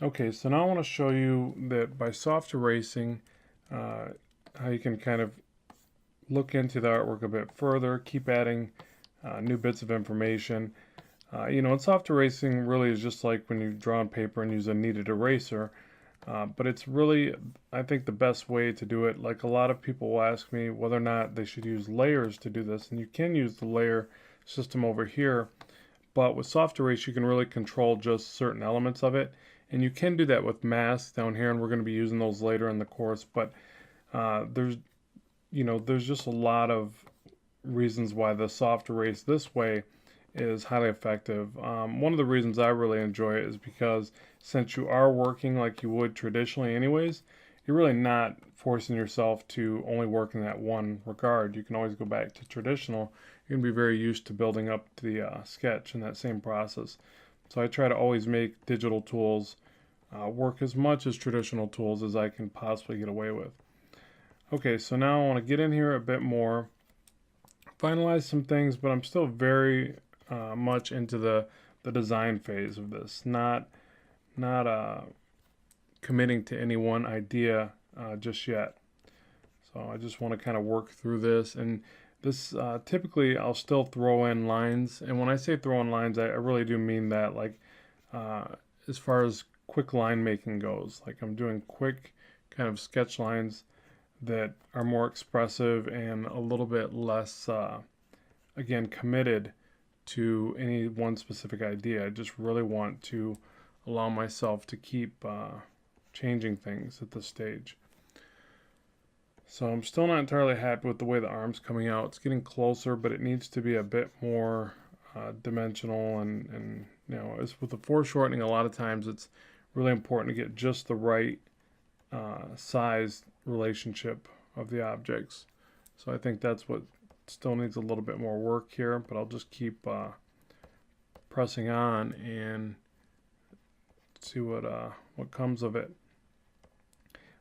Okay, so now I want to show you that by soft erasing, uh, how you can kind of look into the artwork a bit further, keep adding new bits of information. And soft erasing really is just like when you draw on paper and use a kneaded eraser, but it's really, I think, the best way to do it. Like a lot of people will ask me whether or not they should use layers to do this, and you can use the layer system over here. But with soft erase, you can really control just certain elements of it. And you can do that with masks down here, and we're going to be using those later in the course. But there's just a lot of reasons why the soft erase this way is highly effective. One of the reasons I really enjoy it is because since you are working like you would traditionally anyways, you're really not forcing yourself to only work in that one regard. You can always go back to traditional. You're going to be very used to building up the sketch in that same process. So I try to always make digital tools work as much as traditional tools as I can possibly get away with. Okay, so now I want to get in here a bit more, finalize some things, but I'm still very much into the design phase of this, not committing to any one idea just yet. So I just want to kind of work through this, and this typically I'll still throw in lines, and when I say throw in lines, I really do mean that, like uh, as far as quick line making goes, like I'm doing quick kind of sketch lines that are more expressive and a little bit less, again, committed to any one specific idea. I just really want to allow myself to keep changing things at this stage. So I'm still not entirely happy with the way the arm's coming out. It's getting closer, but it needs to be a bit more dimensional. And as with the foreshortening, a lot of times it's really important to get just the right size relationship of the objects. So I think that's what still needs a little bit more work here, but I'll just keep pressing on and see what comes of it.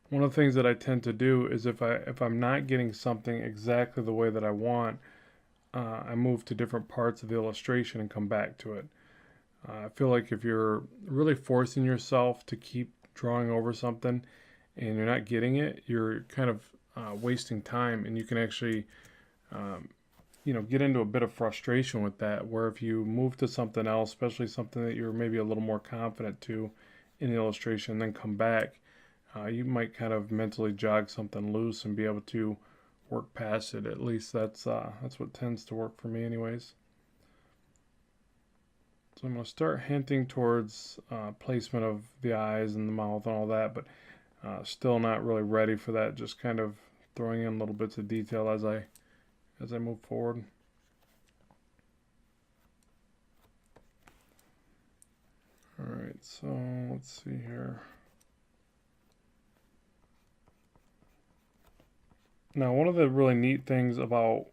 One of the things that I tend to do is if I'm not getting something exactly the way that I want, I move to different parts of the illustration and come back to it. I feel like if you're really forcing yourself to keep drawing over something and you're not getting it, you're kind of wasting time, and you can actually um, get into a bit of frustration with that. Where if you move to something else, especially something that you're maybe a little more confident to in the illustration, and then come back, you might kind of mentally jog something loose and be able to work past it. At least that's what tends to work for me, anyways. So I'm going to start hinting towards placement of the eyes and the mouth and all that, but still not really ready for that. Just kind of throwing in little bits of detail as I move forward. All right, so let's see here. Now, one of the really neat things about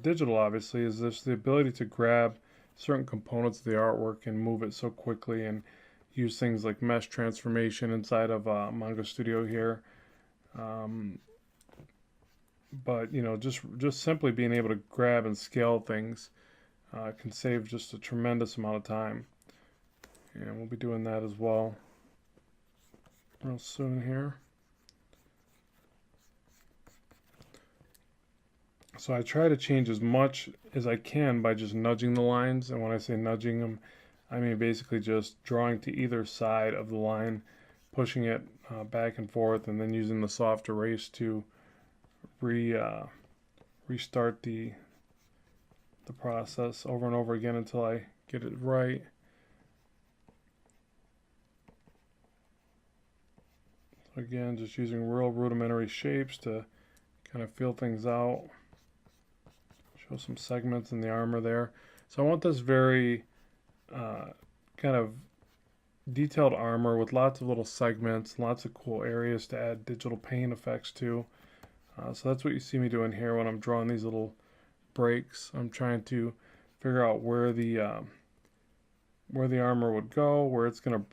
digital, obviously, is this the ability to grab certain components of the artwork and move it so quickly, and use things like mesh transformation inside of Manga Studio here. Um, but just simply being able to grab and scale things can save just a tremendous amount of time, and we'll be doing that as well real soon here. So I try to change as much as I can by just nudging the lines, and when I say nudging them, I mean basically just drawing to either side of the line, pushing it back and forth, and then using the soft erase to re restart the process over and over again until I get it right. So again, just using real rudimentary shapes to kind of feel things out. Show some segments in the armor there. So I want this very kind of detailed armor with lots of little segments, lots of cool areas to add digital paint effects to. So that's what you see me doing here when I'm drawing these little breaks. I'm trying to figure out where the armor would go, where it's going to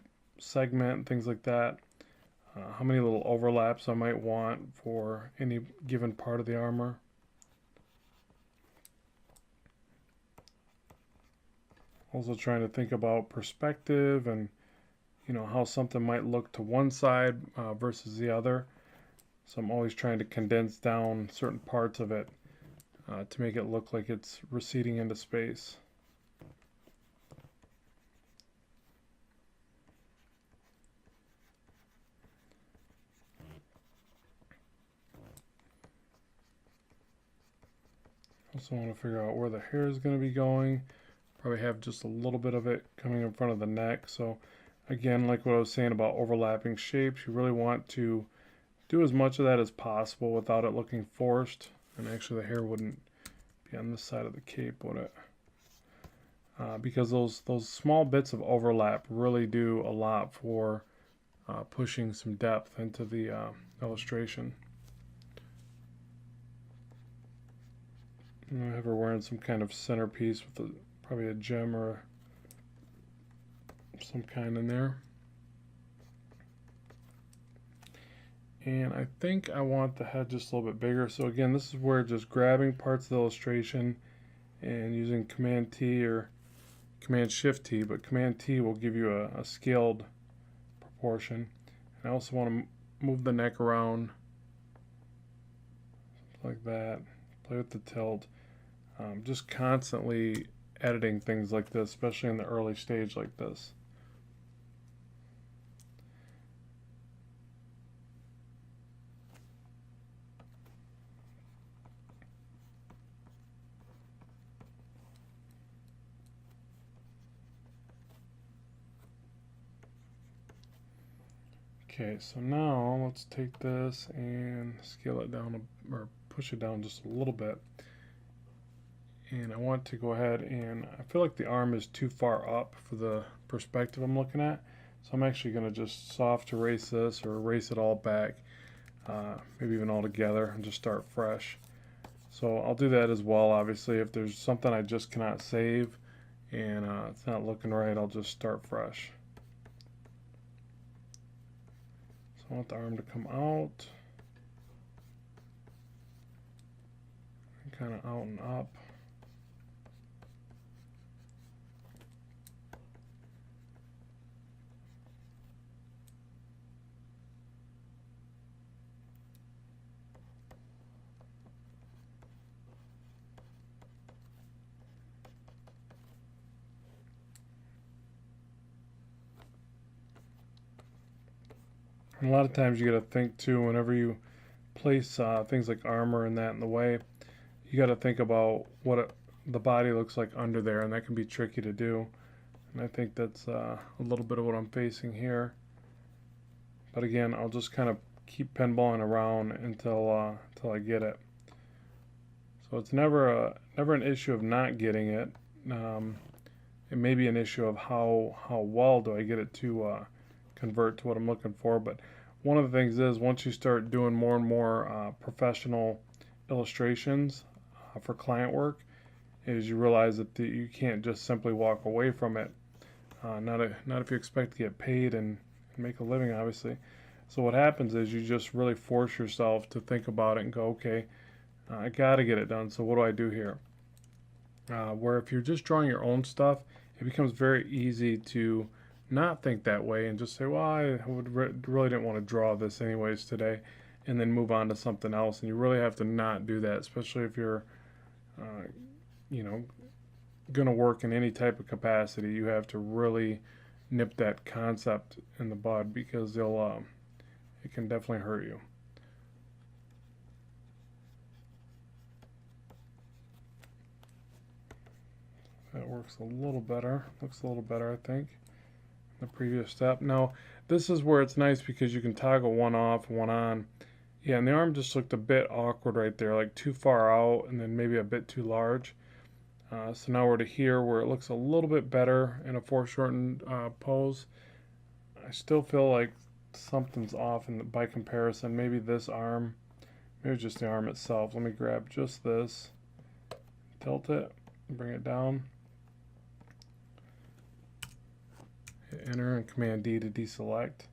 segment, things like that. How many little overlaps I might want for any given part of the armor. Also trying to think about perspective and how something might look to one side versus the other. So I'm always trying to condense down certain parts of it to make it look like it's receding into space. Also want to figure out where the hair is going to be going. Probably have just a little bit of it coming in front of the neck. So again, like what I was saying about overlapping shapes, you really want to do as much of that as possible without it looking forced. And actually the hair wouldn't be on this side of the cape, would it? Because those small bits of overlap really do a lot for pushing some depth into the illustration. And I have her wearing some kind of centerpiece with probably a gem or some kind in there. And I think I want the head just a little bit bigger. So again, this is where just grabbing parts of the illustration and using Command T or Command Shift T, but Command T will give you a scaled proportion. And I also want to move the neck around like that, play with the tilt. Just constantly editing things like this, especially in the early stage like this. Okay, so now let's take this and scale it down or push it down just a little bit. And I want to go ahead and I feel like the arm is too far up for the perspective I'm looking at. So I'm actually going to just soft erase this or erase it all back, maybe even all together, and just start fresh. So I'll do that as well. Obviously, if there's something I just cannot save and it's not looking right, I'll just start fresh. So I want the arm to come out and kind of out and up. And a lot of times you got to think too, whenever you place things like armor and that in the way, you got to think about what the body looks like under there, and that can be tricky to do. And I think that's a little bit of what I'm facing here. But again, I'll just kind of keep pinballing around until I get it. So it's never an issue of not getting it. It may be an issue of how well do I get it to convert to what I'm looking for. But one of the things is once you start doing more and more professional illustrations for client work, is you realize that you can't just simply walk away from it. Not if you expect to get paid and make a living, obviously. So what happens is you just really force yourself to think about it and go, okay, I got to get it done. So what do I do here? Where if you're just drawing your own stuff, it becomes very easy to not think that way and just say, well, I really didn't want to draw this anyways today, and then move on to something else. And you really have to not do that, especially if you're, going to work in any type of capacity. You have to really nip that concept in the bud because it can definitely hurt you. That works a little better. Looks a little better, I think, the previous step. Now, this is where it's nice because you can toggle one off, one on. Yeah, and the arm just looked a bit awkward right there, like too far out and then maybe a bit too large. So now we're to here where it looks a little bit better in a foreshortened pose. I still feel like something's off by comparison. Maybe this arm, maybe just the arm itself. Let me grab just this, tilt it, bring it down. Hit enter and Command D to deselect.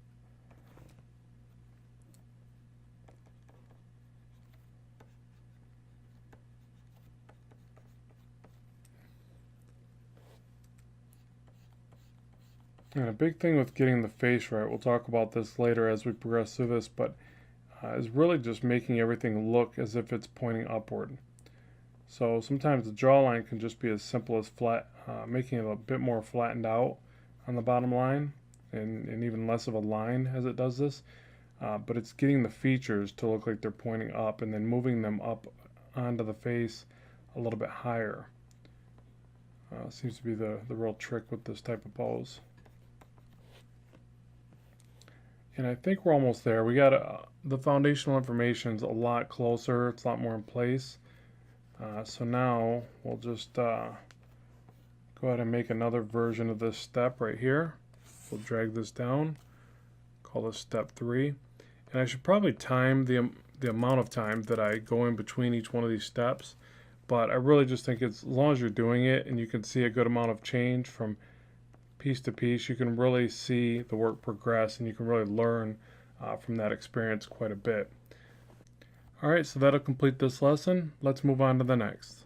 And a big thing with getting the face right, we'll talk about this later as we progress through this, but is really just making everything look as if it's pointing upward. So sometimes the jawline can just be as simple as making it a bit more flattened out on the bottom line, and even less of a line as it does this. But it's getting the features to look like they're pointing up and then moving them up onto the face a little bit higher. Seems to be the real trick with this type of pose. And I think we're almost there. We got the foundational information's a lot closer. It's a lot more in place. So now we'll just go ahead and make another version of this step right here. We'll drag this down, call this step 3. And I should probably time the amount of time that I go in between each one of these steps. But I really just think it's, as long as you're doing it and you can see a good amount of change from piece to piece, you can really see the work progress and you can really learn from that experience quite a bit. Alright, so that'll complete this lesson. Let's move on to the next.